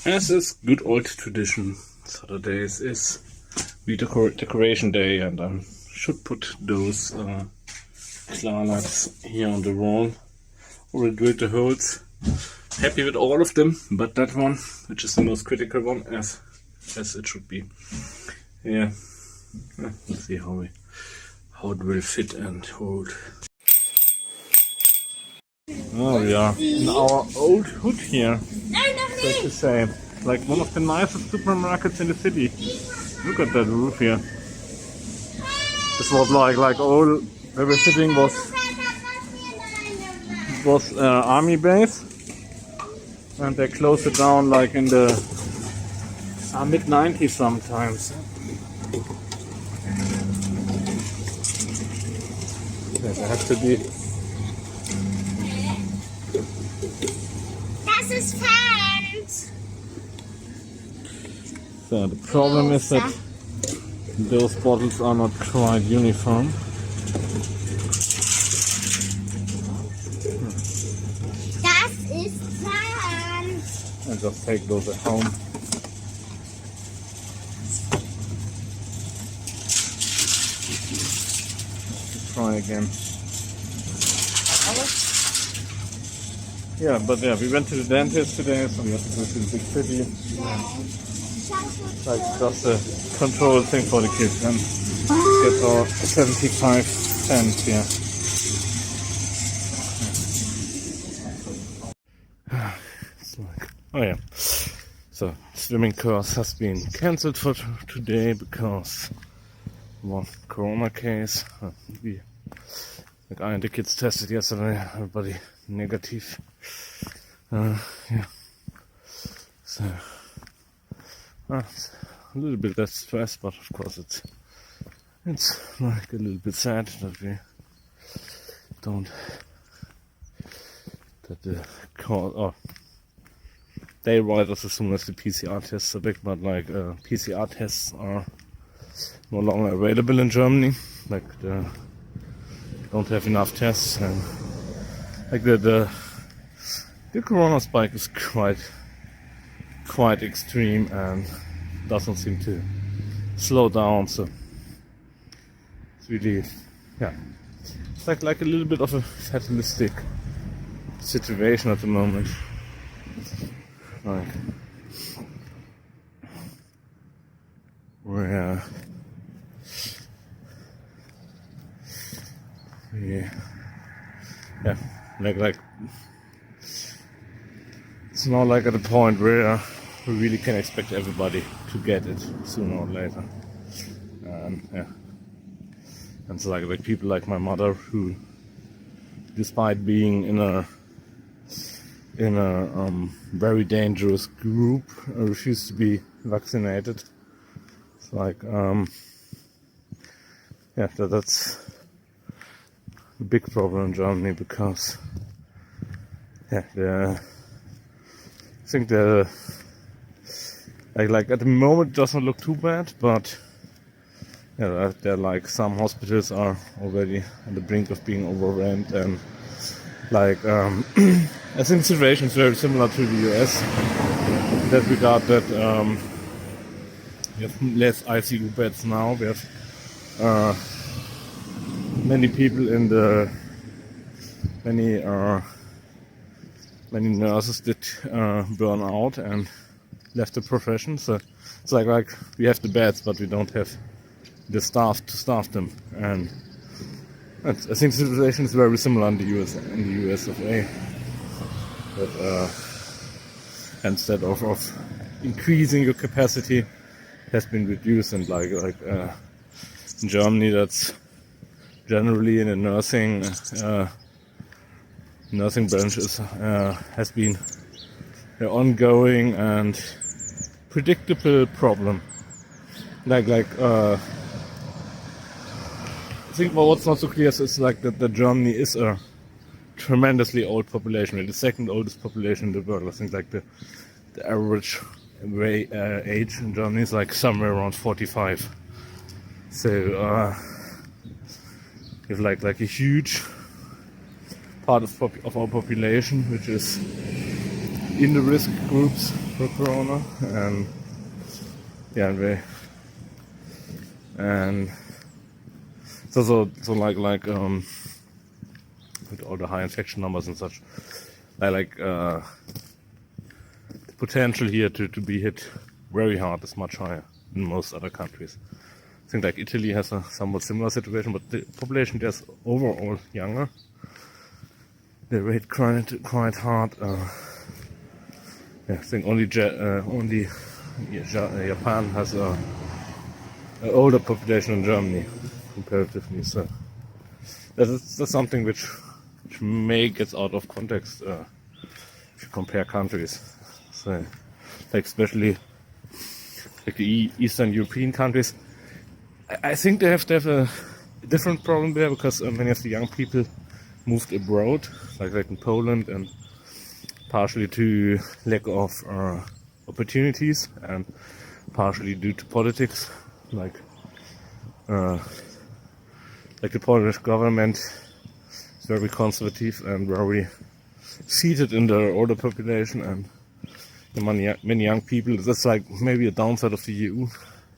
As is good old tradition, Saturdays is decoration day, and I should put those Klar lights here on the wall. Already drilled the holes. Happy with all of them, but that one, which is the most critical one, as it should be. Yeah, let's see how it will fit and hold. Oh, we are in our old hood here. So to say, like one of the nicest supermarkets in the city. Look at that roof here. This was like all where we're sitting was army base, and they closed it down like in the mid 90s sometimes. Yeah, there has to be. Das ist Fans. So the problem is that those bottles are not quite uniform. Das ist Sand. And just take those at home. Let's try again. Yeah, but yeah, we went to the dentist today, so we have to go to the big city. Like just a control thing for the kids and get our 75 cents here. Oh yeah, so swimming course has been cancelled for today because one corona case. I and the kids tested yesterday, everybody negative. Yeah, so it's a little bit less stress, but of course it's like a little bit sad that we don't, that the course, or they write us as soon as the PCR tests are back, but like PCR tests are no longer available in Germany. Like don't have enough tests, and like the corona spike is quite extreme and doesn't seem to slow down. So it's really, yeah, it's like a little bit of a fatalistic situation at the moment. Like where yeah, like it's not like at a point where we really can expect everybody to get it sooner or later. Yeah, and so like people like my mother, who, despite being in a very dangerous group, refused to be vaccinated. It's like yeah, that's a big problem in Germany, because yeah, I think like at the moment it doesn't look too bad, but yeah, there like some hospitals are already at the brink of being overwhelmed, and like I think the situation is very similar to the US in that regard, that we have less ICU beds now. We have many people in the many nurses did burn out and left the profession. So it's like we have the beds, but we don't have the staff to staff them. And I think the situation is very similar in the US of A. But instead of increasing your capacity, has been reduced, and like in Germany, that's generally in a nursing branch has been an ongoing and predictable problem. Like I think what's not so clear is like that Germany is a tremendously old population. We're the second oldest population in the world. I think like the average age in Germany is like somewhere around 45. So we have like a huge part of our population which is in the risk groups, for Corona, and yeah, and so like with all the high infection numbers and such, the potential here to be hit very hard is much higher than most other countries. I think like Italy has a somewhat similar situation, but the population there is overall younger. They were hit quite hard. I think only Japan has an older population than Germany comparatively. So that's something which may get out of context if you compare countries. So, like especially like the Eastern European countries, I think they have to have a different problem there because many of the young people moved abroad, like in Poland, and partially to lack of opportunities and partially due to politics, like the Polish government is very conservative and very seated in the older population and the many young people. That's like maybe a downside of the EU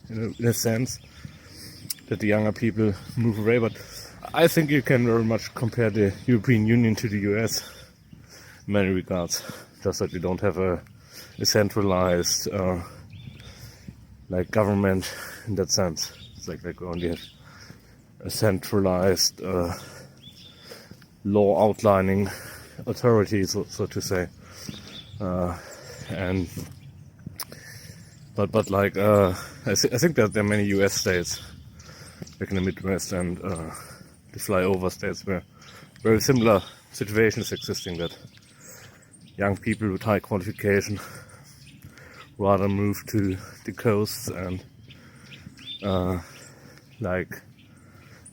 in a sense, that the younger people move away, but I think you can very much compare the European Union to the US in many regards, just that we don't have a centralized government in that sense. It's like we only have a centralized law outlining authority, so to say, I think that there are many US states like in the Midwest and the flyover states where very similar situations existing, that young people with high qualification rather move to the coasts, and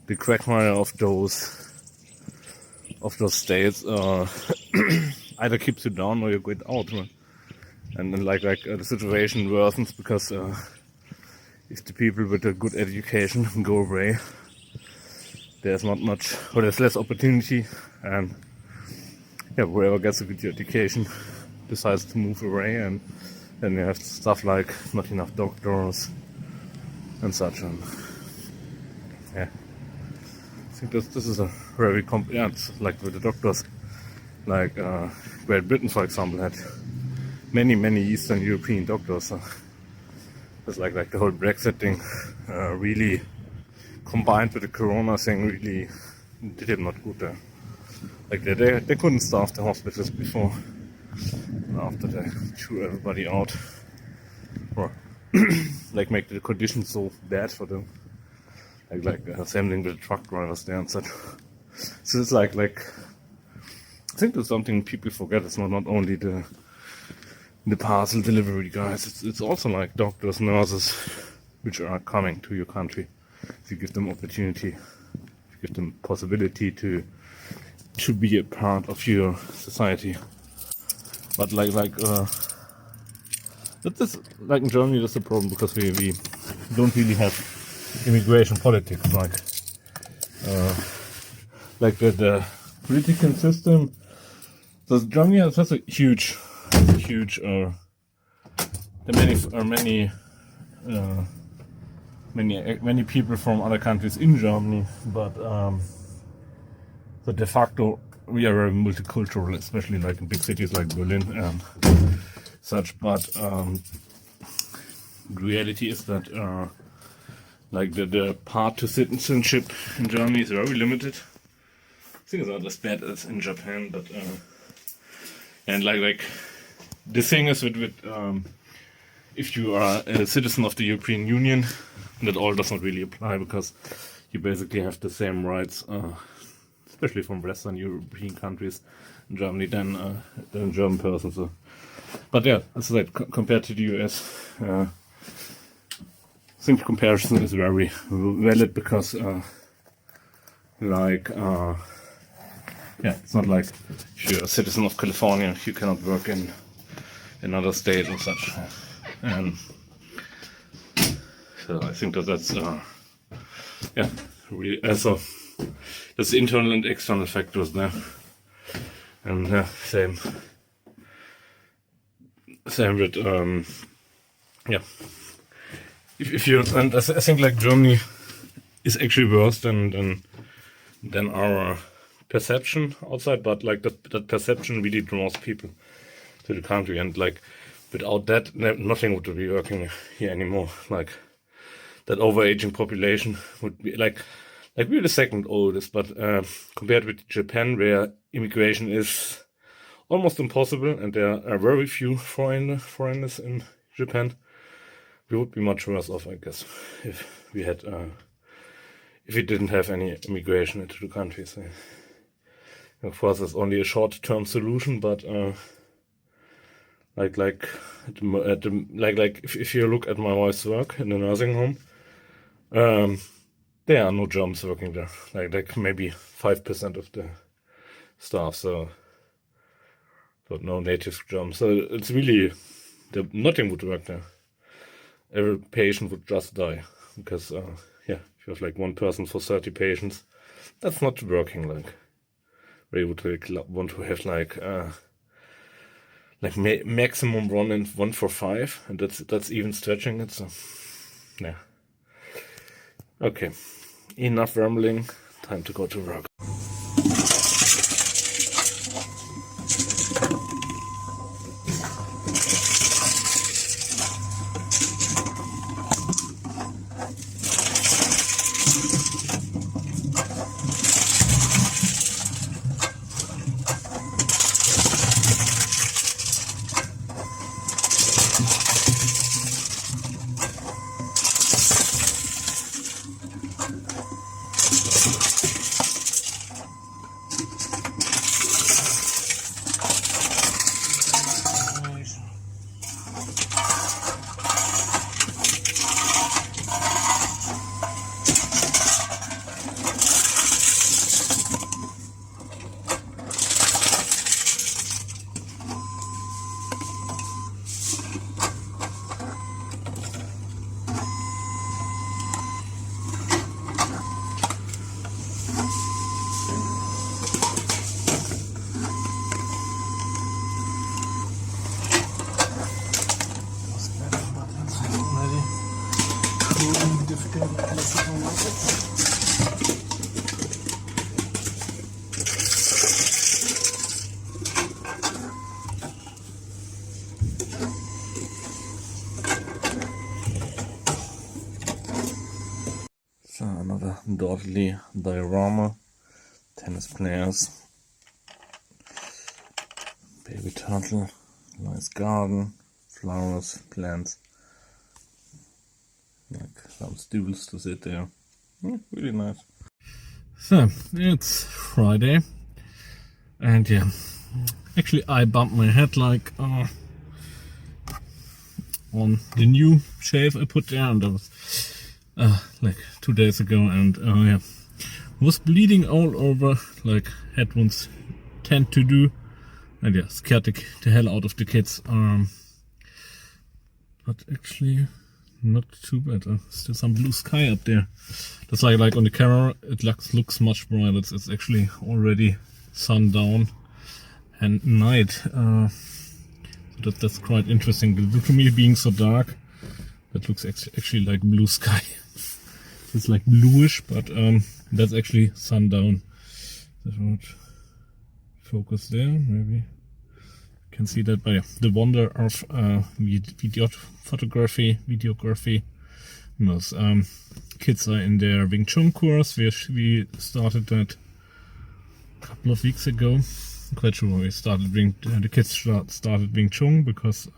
the quagmire of those states either keeps you down or you get out, right? And then the situation worsens because if the people with a good education go away, there's not much, or there's less opportunity, and whoever gets a good education decides to move away, and then you have stuff like not enough doctors and such. And I think this is a very it's like with the doctors, Great Britain, for example, had many Eastern European doctors. So it's like the whole Brexit thing really combined with the Corona thing really did it not good there. Like they couldn't staff the hospitals before, after they threw everybody out, or make the conditions so bad for them, assembling with the truck drivers there and such. So it's I think that's something people forget. It's not only the parcel delivery guys. It's also like doctors, nurses, which are coming to your country. If you give them opportunity, if you give them possibility to be a part of your society. But that's in Germany, that's a problem because we don't really have immigration politics the political system. So Germany has a huge there are many people from other countries in Germany, but so de facto we are very multicultural, especially in big cities like Berlin and such. But the reality is that the path to citizenship in Germany is very limited. I think it's not as bad as in Japan, but and the thing is with if you are a citizen of the European Union, that all does not really apply because you basically have the same rights, especially from Western European countries in Germany than a German person. So, but yeah, as I said, compared to the US, I think comparison is very valid because it's not like if you're a citizen of California, you cannot work in another state or such. And so I think that's really so there's internal and external factors there. And same. same with yeah. If you, and I think like Germany is actually worse than our perception outside, but like that perception really draws people to the country, and like without that, nothing would be working here anymore. Like that overaging population would be like we're the second oldest, but compared with Japan, where immigration is almost impossible, and there are very few foreigners in Japan, we would be much worse off, I guess, if we had if we didn't have any immigration into the country. So, of course, it's only a short-term solution, but if you look at my wife's work in the nursing home, there are no Germans working there. Like maybe 5% of the staff, so no native Germans. So it's really nothing would work there. Every patient would just die because if you have like one person for 30 patients, that's not working. Like they would want to have maximum one for 5, and that's even stretching it. So yeah. Okay, enough rambling. Time to go to work. So another dotty diorama, tennis players, baby turtle, nice garden, flowers, plants, like some stools to sit there. Really nice. So it's Friday, and yeah, actually I bumped my head like on the new shave I put there, and that was like 2 days ago, and yeah, was bleeding all over like head wounds tend to do, and yeah, scared the hell out of the kids. But actually not too bad. Still some blue sky up there. That's like on the camera it looks much brighter. It's actually already sundown and night. So that's quite interesting. To me, being so dark, that looks actually like blue sky. It's like bluish, but that's actually sundown. That would focus there, maybe you can see that by the wonder of videography. Most kids are in their Wing Chun course. We started that a couple of weeks ago. I'm quite sure we started the kids started Wing Chun because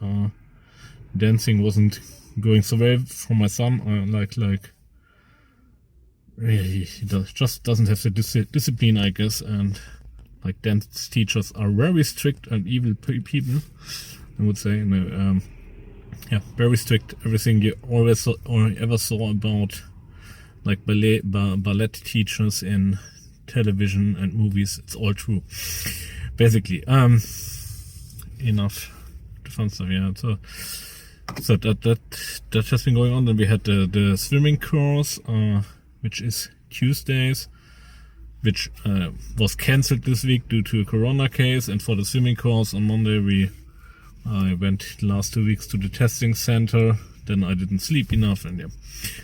dancing wasn't going so well for my son. He just doesn't have the discipline, I guess, and like dance teachers are very strict and evil people, I would say. Very strict. Everything you always saw or ever saw about like ballet teachers in television and movies, it's all true, basically. Enough the fun stuff. Yeah, so that has been going on. Then we had the swimming course, which is Tuesdays, which was cancelled this week due to a corona case. And for the swimming course on Monday, we I went the last 2 weeks to the testing center. Then I didn't sleep enough, and yeah.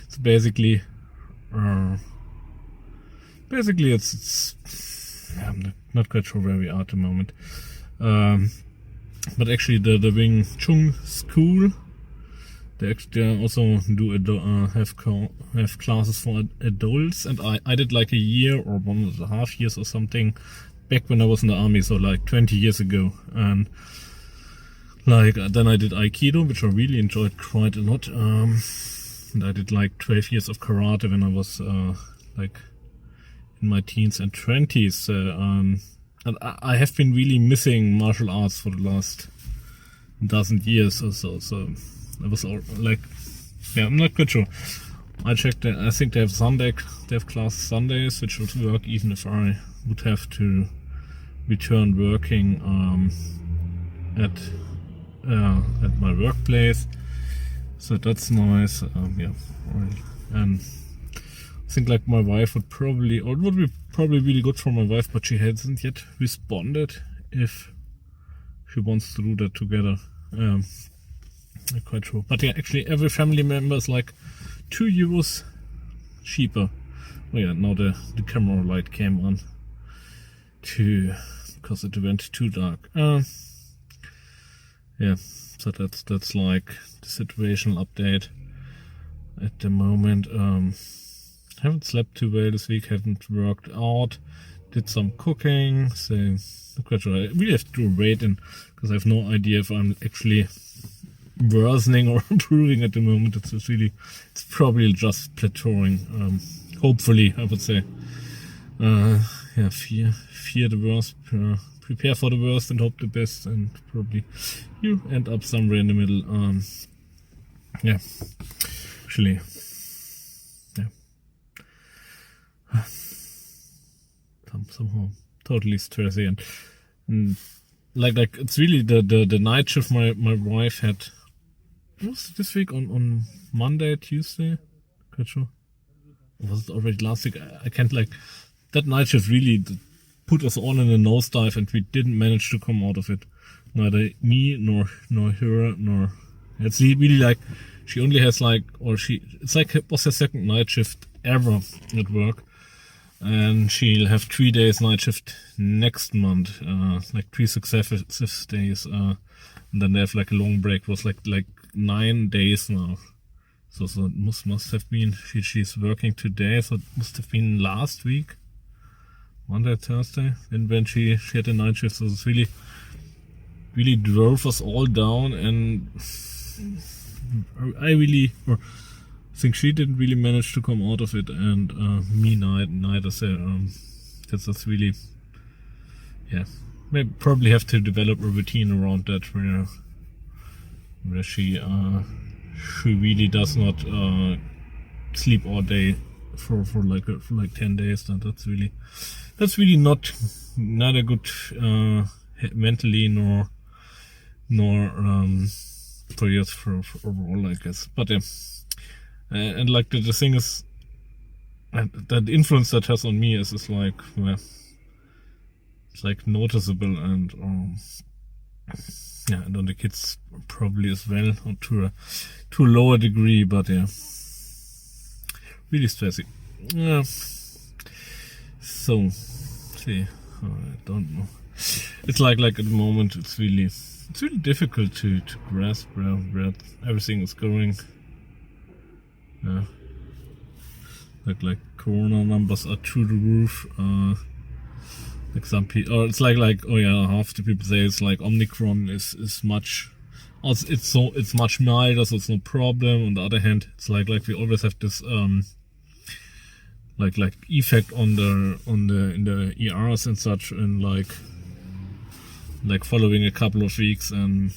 So basically, it's I'm not quite sure where we are at the moment. But actually, the Wing Chun school, they also do have classes for adults, and I did like a year or 1.5 years or something back when I was in the army, so like 20 years ago, and like then I did Aikido, which I really enjoyed quite a lot, and I did like 12 years of karate when I was like in my teens and 20s, and I have been really missing martial arts for the last dozen years or so. So I was all, like, yeah, I'm not quite sure. I checked. I think they have classes Sundays, which would work even if I would have to return working at my workplace. So that's nice. Yeah, and I think like my wife would probably, or it would be probably really good for my wife, but she hasn't yet responded if she wants to do that together. I'm quite sure. But yeah, actually every family member is like €2 cheaper. Oh yeah, now the camera light came on because it went too dark. Yeah, so that's like the situational update at the moment. Haven't slept too well this week, haven't worked out, did some cooking, so I'm quite sure. I really have to wait in because I have no idea if I'm actually worsening or improving at the moment. It's probably just plateauing. Hopefully, I would say. Yeah, fear the worst, prepare for the worst and hope the best, and probably you end up somewhere in the middle. Yeah, actually, yeah. Somehow totally stressy and like it's really the night shift my wife had. What was it this week on Monday, Tuesday? Quite sure. Or was it already last week? I can't like that night shift really put us all in a nosedive, and we didn't manage to come out of it. Neither me nor her nor it's really like she only has like, or it's like it was her second night shift ever at work. And she'll have 3 days night shift next month, like 3 successive days, and then they have like a long break. It was like 9 days now. So it must have been she's working today, so it must have been last week, Monday, Thursday, and when she had a night shift. So it's really drove us all down, and I think she didn't really manage to come out of it, and me neither. So that's really, yeah. Maybe probably have to develop a routine around that where she really does not sleep all day for like 10 days. And that's really not a good mentally nor for overall, I guess. But yeah. And like the thing is, that the influence that has on me is like, well, it's like noticeable, and yeah, and on the kids probably as well, or to a lower degree, but yeah, really stressy. Yeah. So, see, I don't know. It's like at the moment, it's really difficult to grasp where everything is going. Yeah. Like corona numbers are through the roof. Like some people, or it's like oh yeah, half the people say it's like Omicron is much. Also, it's much milder, so it's no problem. On the other hand, it's like we always have this like effect in the ERs and such, and like following a couple of weeks, and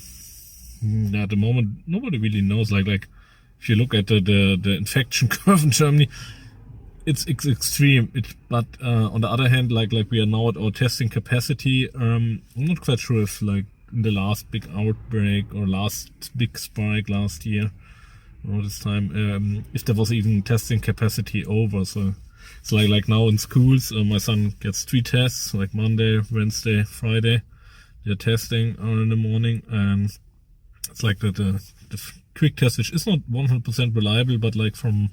at the moment nobody really knows. Like if you look at the infection curve in Germany, it's extreme. But on the other hand, like we are now at our testing capacity. I'm not quite sure if like in the last big outbreak or last big spike last year or this time, if there was even testing capacity over. So it's like now in schools, my son gets 3 tests, like Monday, Wednesday, Friday. They're testing in the morning, and it's like the quick test, which is not 100% reliable, but like from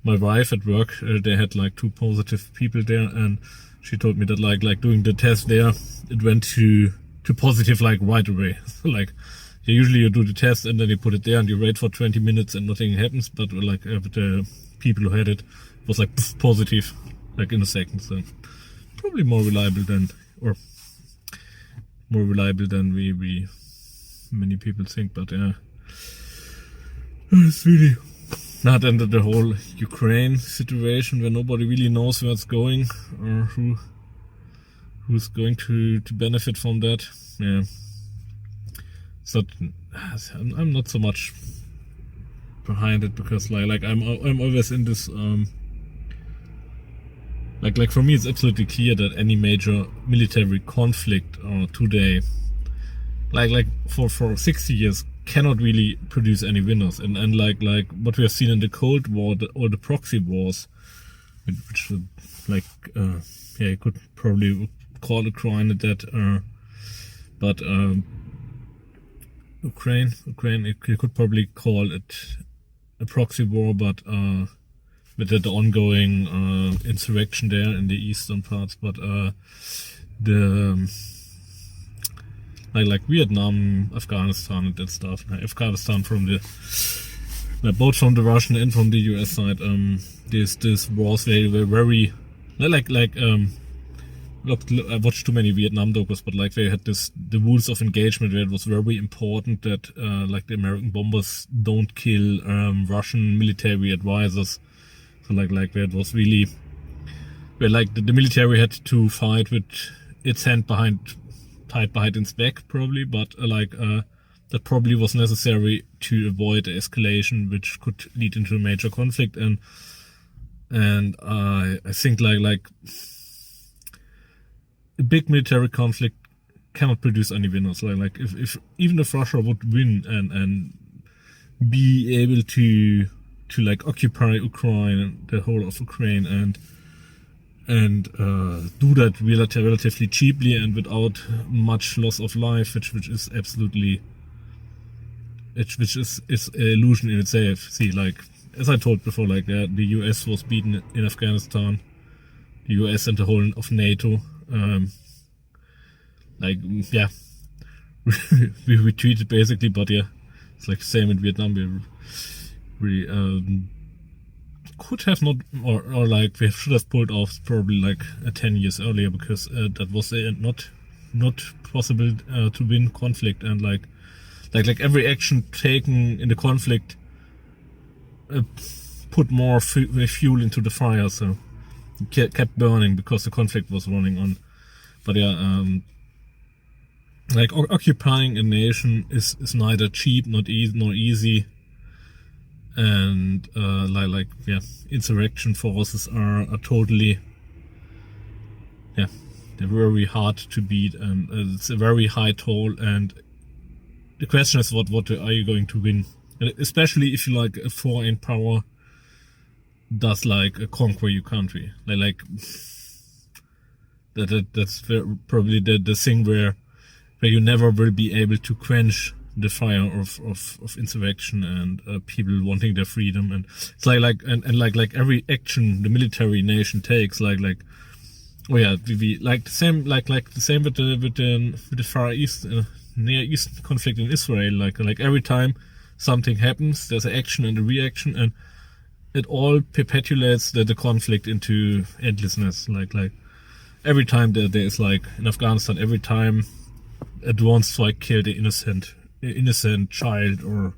my wife at work, they had like 2 positive people there, and she told me that like doing the test there, it went to positive like right away. So like usually you do the test and then you put it there and you wait for 20 minutes and nothing happens, but like with the people who had it, it was like positive like in a second. So probably more reliable than we many people think, but yeah, it's really not under the whole Ukraine situation where nobody really knows where it's going or who's going to benefit from that. Yeah, it's not. I'm not so much behind it because like I'm always in this like for me it's absolutely clear that any major military conflict today like for 60 years cannot really produce any winners, and like what we have seen in the Cold War or the proxy wars, which like you could probably call Ukraine that, but Ukraine you could probably call it a proxy war, but with the ongoing insurrection there in the eastern parts, but the like Vietnam, Afghanistan and that stuff. Afghanistan from both from the Russian and from the US side. This wars they were very I watched too many Vietnam docus, but like they had the rules of engagement where it was very important that like the American bombers don't kill Russian military advisors. So like where it was really where like the military had to fight with its hand tied behind its back probably, but that probably was necessary to avoid the escalation which could lead into a major conflict, and I think like a big military conflict cannot produce any winners. Like if even if Russia would win and be able to like occupy Ukraine, the whole of Ukraine, and do that relatively cheaply and without much loss of life, which is absolutely which is an illusion in itself. See, like as I told before, like the US was beaten in Afghanistan, the US and the whole of NATO. Like yeah, we retreated basically, but yeah, it's like the same in Vietnam. We could have not, or like we should have pulled off probably like 10 years earlier, because that was not possible to win conflict, and like every action taken in the conflict put more fuel into the fire, so it kept burning because the conflict was running on. But yeah, like occupying a nation is neither cheap nor easy. And like insurrection forces are totally they're very hard to beat, and it's a very high toll, and the question is what are you going to win, and especially if you like a foreign power does like conquer your country, like that's probably the thing where you never will be able to quench the fire of insurrection and people wanting their freedom. And it's like every action the military nation takes, like oh yeah, we like the same with the Far East, Near East conflict in Israel. Like every time something happens, there's an action and a reaction, and it all perpetuates the conflict into endlessness. Like every time there is, like in Afghanistan, every time a drone strike killed an innocent child or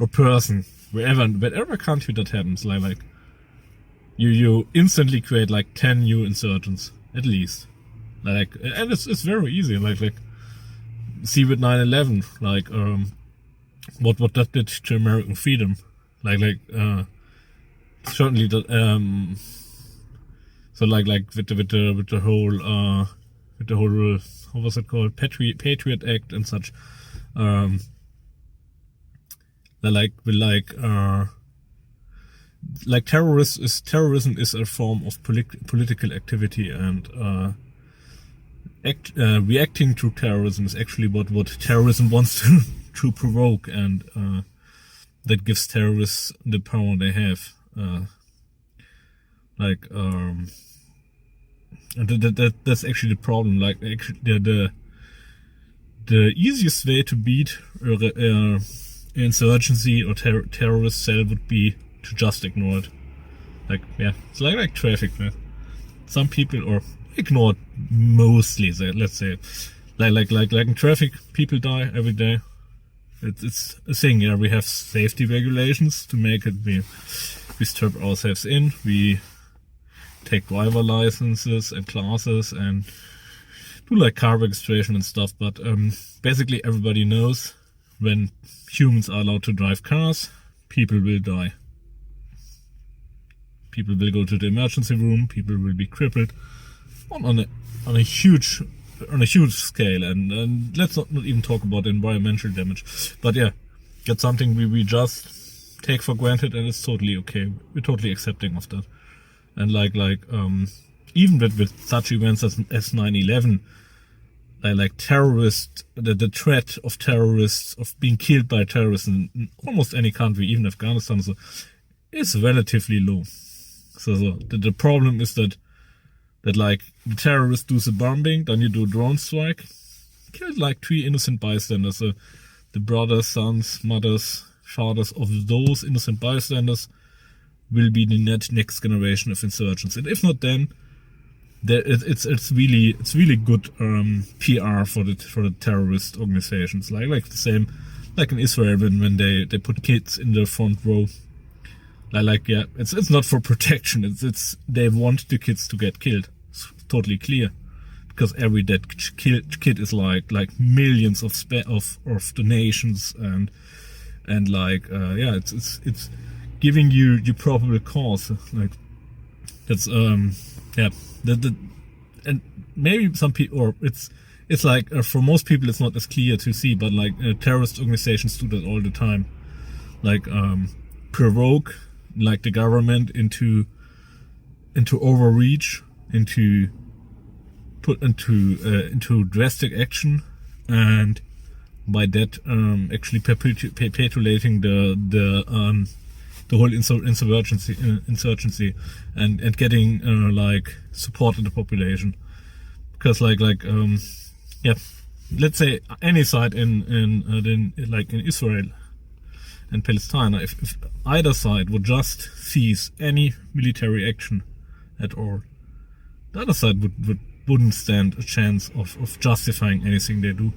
person, wherever country that happens, like you instantly create like 10 new insurgents at least, like, and it's very easy, like see with 9/11, like what that did to American freedom, like certainly that so like with the whole what was it called, Patriot Act and such. Like terrorism is a form of political activity, and reacting to terrorism is actually what terrorism wants to provoke, and that gives terrorists the power they have. That's actually the problem. Like, actually, the easiest way to beat insurgency or terrorist cell would be to just ignore it. Like, yeah, it's like traffic, man. Some people, or ignore it mostly, let's say. Like in traffic, people die every day. It's a thing, yeah. We have safety regulations to make it. We strap ourselves in. We take driver licenses and classes and do like car registration and stuff. But basically, everybody knows when humans are allowed to drive cars, people will die. People will go to the emergency room. People will be crippled on a huge scale, and let's not even talk about environmental damage. But yeah, that's something we just take for granted, and it's totally okay. We're totally accepting of that. And even with such events as 9/11, like terrorists, the threat of terrorists, of being killed by terrorists in almost any country, even Afghanistan, so is relatively low. So the problem is that like the terrorists do the bombing, then you do a drone strike, killed like 3 innocent bystanders. The brothers, sons, mothers, fathers of those innocent bystanders will be the next generation of insurgents. And if not, then it's really good PR for the terrorist organizations. Like the same, like in Israel when they put kids in the front row. Yeah, it's not for protection. It's they want the kids to get killed. It's totally clear, because every dead kid is like millions of donations, and yeah, it's giving you probable cause. Like that's yeah, and maybe some people, or it's like for most people it's not as clear to see, but like terrorist organizations do that all the time, like provoke like the government into overreach, into drastic action, and by that actually perpetuating the whole insurgency and getting like support in the population, because yeah, let's say any side in Israel and Palestine, if either side would just cease any military action at all, the other side wouldn't stand a chance of justifying anything they do.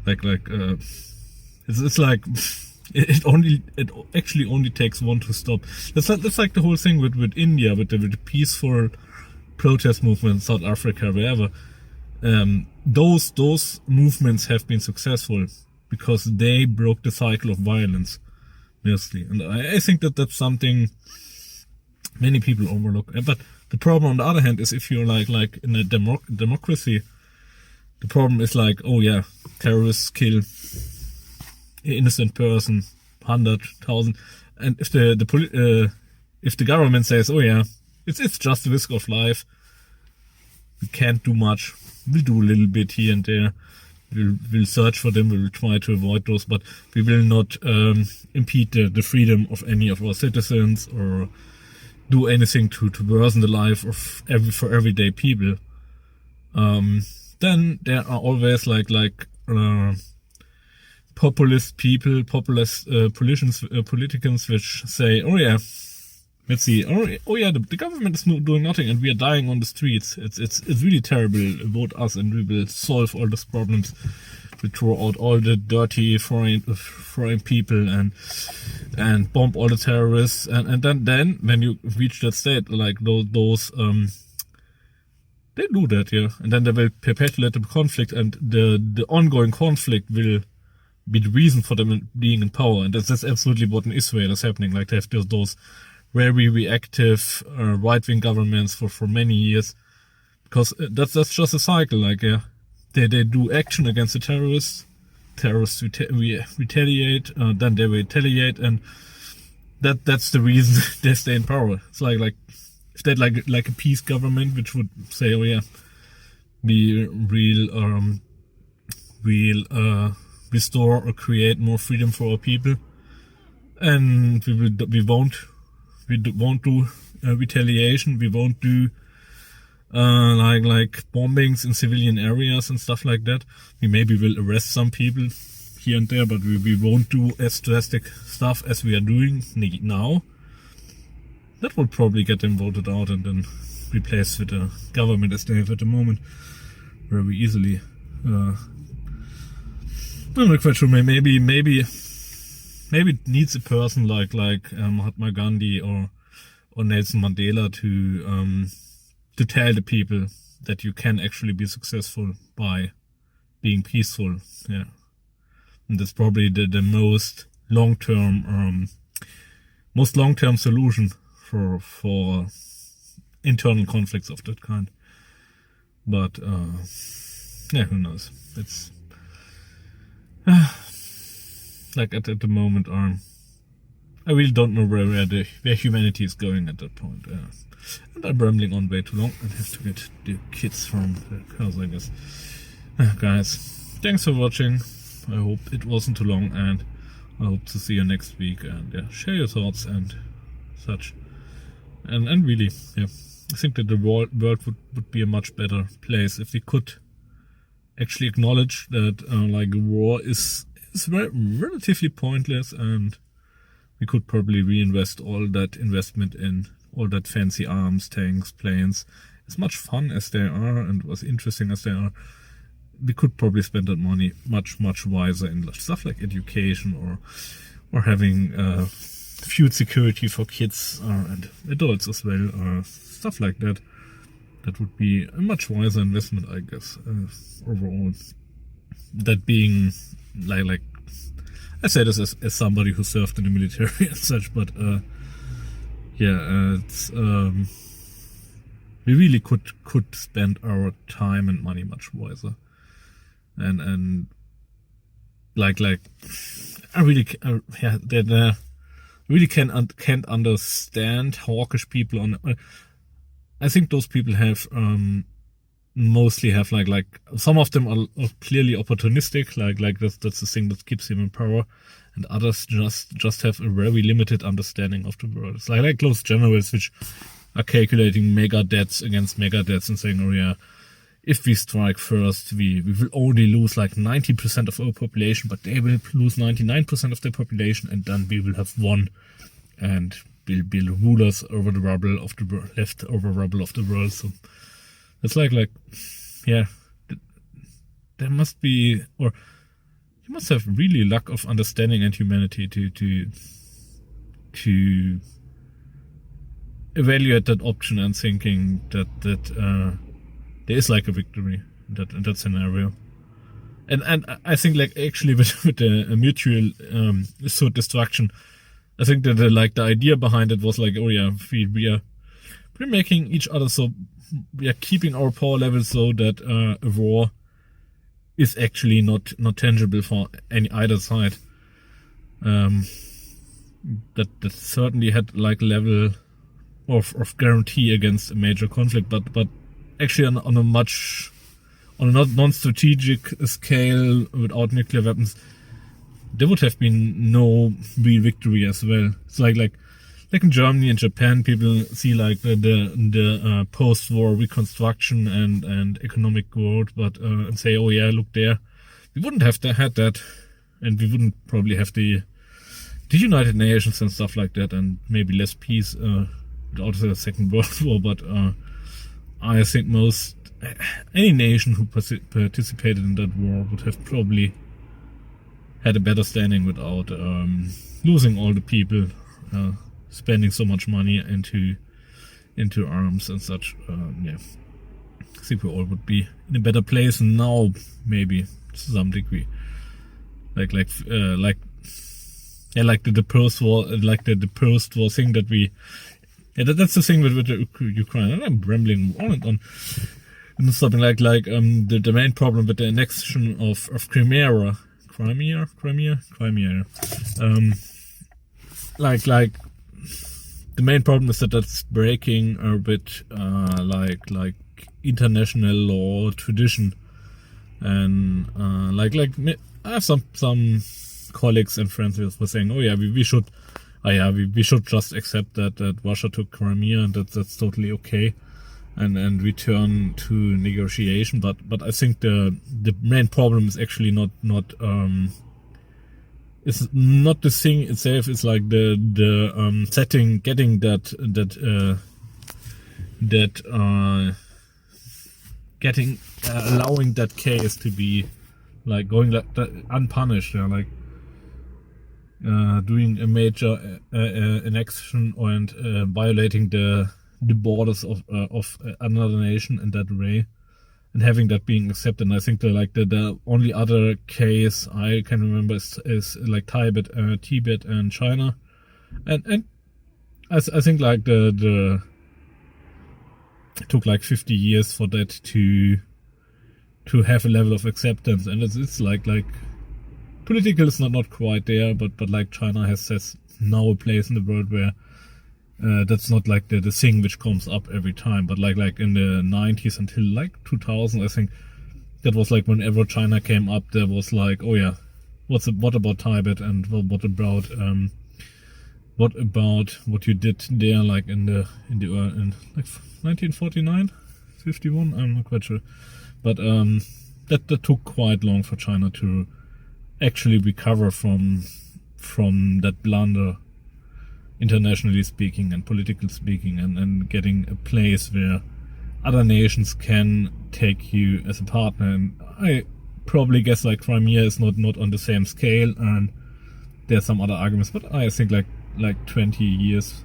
It's like it actually only takes one to stop. That's like the whole thing with India, with the peaceful protest movement in South Africa, wherever. Those movements have been successful because they broke the cycle of violence, mostly. And I think that's something many people overlook. But the problem, on the other hand, is if you're like in a democracy, the problem is like, oh yeah, terrorists kill innocent person, 100,000, and if the government says, oh yeah, it's just the risk of life, we can't do much, we'll do a little bit here and there, we'll search for them, we'll try to avoid those, but we will not impede the freedom of any of our citizens or do anything to worsen the life of everyday people. Then there are always like populist people, populist politicians which say, oh yeah, let's see, oh yeah, the government is doing nothing and we are dying on the streets. It's really terrible. Vote us and we will solve all these problems. We throw out all the dirty foreign people and bomb all the terrorists, and then when you reach that state, like those they do that, yeah, and then they will perpetuate the conflict, and the ongoing conflict will be the reason for them being in power. And that's absolutely what in Israel is happening. Like they have those very reactive right-wing governments for many years, because that's just a cycle. Like they do action against the terrorists retaliate, then they retaliate, and that's the reason they stay in power. It's like if they had like a peace government which would say, oh yeah, we'll restore or create more freedom for our people, and we won't do retaliation. We won't do like bombings in civilian areas and stuff like that. We maybe will arrest some people here and there, but we won't do as drastic stuff as we are doing now. That will probably get them voted out and then replaced with a government as they have at the moment very easily. I'm not quite sure. Maybe it needs a person like Mahatma Gandhi or Nelson Mandela to tell the people that you can actually be successful by being peaceful. Yeah, and that's probably the most long-term solution for internal conflicts of that kind. But yeah, who knows? It's like at the moment, I really don't know where humanity is going at that point. And I'm rambling on way too long. I have to get the kids from the house, I guess. Guys, thanks for watching. I hope it wasn't too long, and I hope to see you next week. And yeah, share your thoughts and such. And really, yeah, I think that the world would be a much better place if we could actually acknowledge that like war is relatively pointless, and we could probably reinvest all that investment in all that fancy arms, tanks, planes. As much fun as they are and as interesting as they are, we could probably spend that money much wiser in stuff like education or having food security for kids and adults as well, stuff like that. That would be a much wiser investment, I guess, overall. That being like I say this as somebody who served in the military and such, but yeah, it's we really could spend our time and money much wiser, and like I really really can't understand hawkish people on. I think those people have mostly have like some of them are clearly opportunistic, like that's the thing that keeps him in power, and others just have a very limited understanding of the world. It's like those generals which are calculating mega debts against mega debts and saying, oh yeah, if we strike first, we will only lose like 90% of our population, but they will lose 99% of their population, and then we will have won, and we'll be rulers over the rubble of the world, leftover rubble of the world. So it's like yeah, there must be, or you must have really lack of understanding and humanity to evaluate that option and thinking that there is like a victory in that scenario. And I think like actually with the mutual assured destruction, I think that the idea behind it was like, oh yeah, we're making each other, so we are keeping our power level so that a war is actually not tangible for either side. That certainly had like a level of guarantee against a major conflict, but actually on a non-strategic scale without nuclear weapons, there would have been no real victory as well. It's like in Germany and Japan, people see like the post-war reconstruction and economic growth, but and say, oh yeah, look there, we wouldn't have had that, and we wouldn't probably have the United Nations and stuff like that, and maybe less peace without the Second World War. But I think any nation who participated in that war would have probably had a better standing without losing all the people, spending so much money into arms and such. Yeah, I think we all would be in a better place now, maybe to some degree. Like the post-war, like the post-war thing that we. Yeah, that's the thing with the Ukraine. And I'm rambling on and on. And something like the main problem with the annexion of Crimea. Like the main problem is that that's breaking a bit like international law tradition, and I have some colleagues and friends who were saying, oh yeah, we should just accept that Russia took Crimea and that's totally okay, and return to negotiation. But I think the main problem is actually not it's not the thing itself. It's like the setting, getting allowing that case to be like going like that, unpunished. Like doing a major annexion and violating the borders of another nation in that way, and having that being accepted. And I think the only other case I can remember is like Tibet and China, and I think like the it took like 50 years for that to have a level of acceptance, and it's like political is not quite there, but like China has now a place in the world where that's not like the thing which comes up every time, but like in the 90s until like 2000, I think that was like whenever China came up, there was like, oh yeah, what about Tibet, and what about what you did there, like in like 1949, 51, I'm not quite sure, but that took quite long for China to actually recover from that blunder, internationally speaking and politically speaking, and getting a place where other nations can take you as a partner. And I probably guess like Crimea is not on the same scale, and there's some other arguments, but I think like 20 years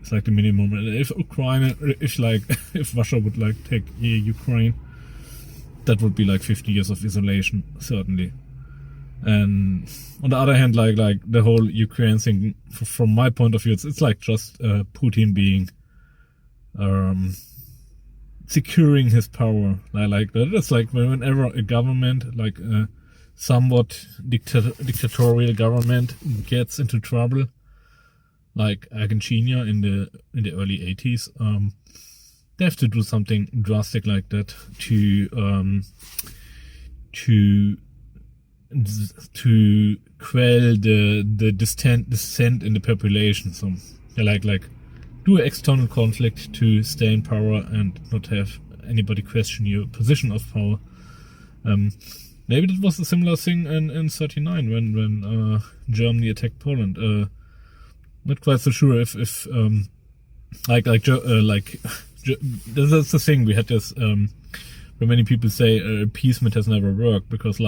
is like the minimum. If if Russia would like take Ukraine, that would be like 50 years of isolation, certainly. And on the other hand, like the whole Ukraine thing, from my point of view, it's like just Putin being securing his power. Like that. It's like whenever a government, like a somewhat dictatorial government, gets into trouble, like Argentina in the early 80s, they have to do something drastic like that to quell the dissent in the population. So like do an external conflict to stay in power and not have anybody question your position of power. Maybe that was a similar thing in 39 when Germany attacked Poland. Not quite so sure if that's the thing. We had this where many people say appeasement has never worked, because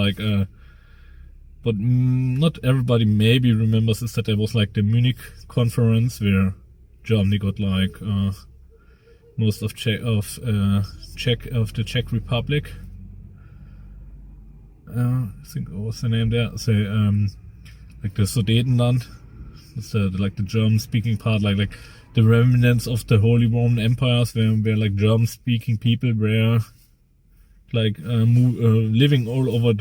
but not everybody maybe remembers is that there was like the Munich conference where Germany got like most of the Czech Republic. I think what was the name there? So like the Sudetenland, it's like the German speaking part, like the remnants of the Holy Roman Empires, where like German speaking people were like living all over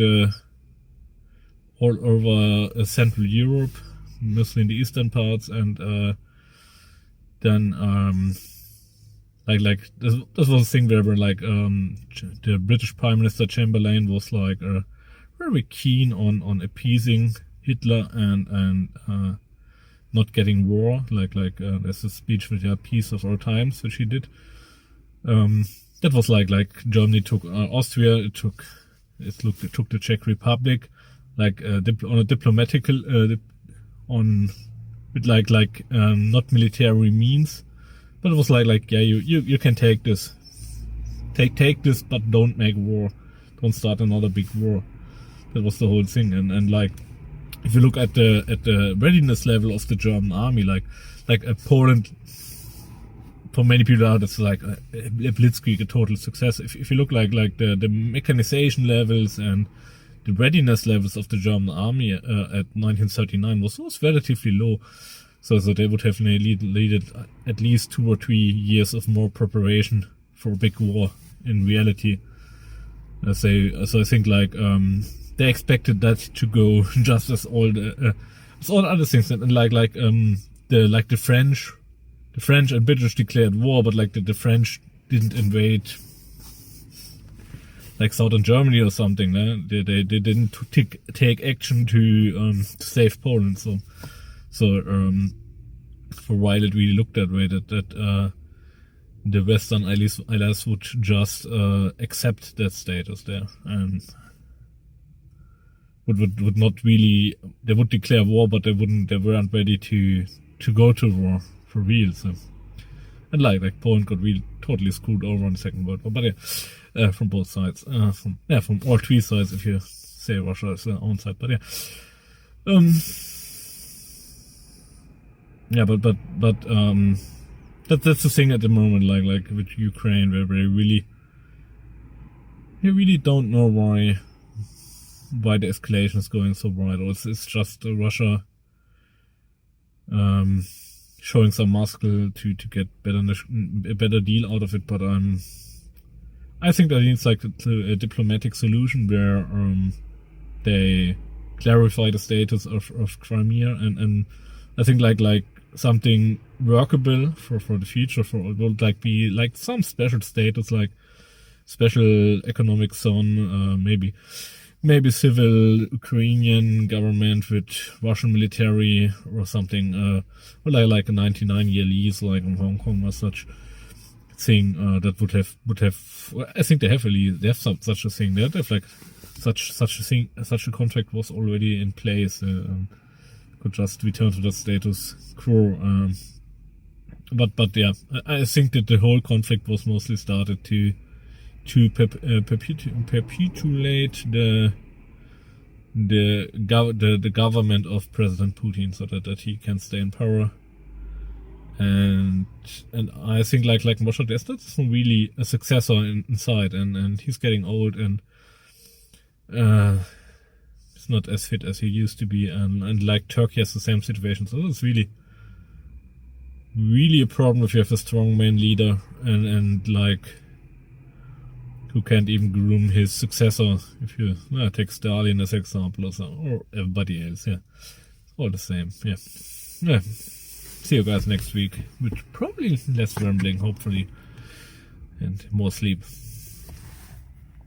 Central Europe, mostly in the eastern parts, and then like this was a thing where like the British Prime Minister Chamberlain was like very keen on appeasing Hitler and not getting war. Like there's a speech with peace of all times, which he did. That was like Germany took Austria, it took the Czech Republic, like on a diplomatical with not military means, but it was like yeah, you can take this, but don't make war, don't start another big war. That was the whole thing. And like if you look at the readiness level of the German army, like Poland, for many people that's like a blitzkrieg, a total success. If you look like the mechanization levels and the readiness levels of the German army at 1939 was relatively low, so they would have needed at least 2 or 3 years of more preparation for a big war in reality. So I think like they expected that to go just as all other things, and the French and British declared war, but like the French didn't invade southern Germany or something. They didn't take action to save Poland. So for a while it really looked that way, that the Western allies would just accept that status there, and would not really, they would declare war, but they weren't ready to go to war for real. So, and like Poland got really totally screwed over in the Second World War, but yeah, from both sides, from all three sides, if you say Russia is their own side, but yeah. Yeah, but that's the thing at the moment, like with Ukraine, where they really don't know why the escalation is going so wide. Or it's just Russia showing some muscle to get a better deal out of it. But I think that needs like a diplomatic solution where they clarify the status of Crimea, and I think like something workable for the future, it would like be like some special status, like special economic zone, maybe civil Ukrainian government with Russian military or something, or like a 99-year lease like in Hong Kong or such thing, that would have I think they have such a thing. They have like such a contract was already in place. Could just return to that status quo. But yeah, I think that the whole conflict was mostly started to perpetuate the government of President Putin, so that he can stay in power. And I think like Russia, there's not really a successor inside, and he's getting old, and he's not as fit as he used to be, and like Turkey has the same situation. So it's really a problem if you have a strong main leader and like who can't even groom his successor. If you take Stalin as example or everybody else, yeah, all the same. Yeah. See you guys next week with probably less rambling, hopefully, and more sleep.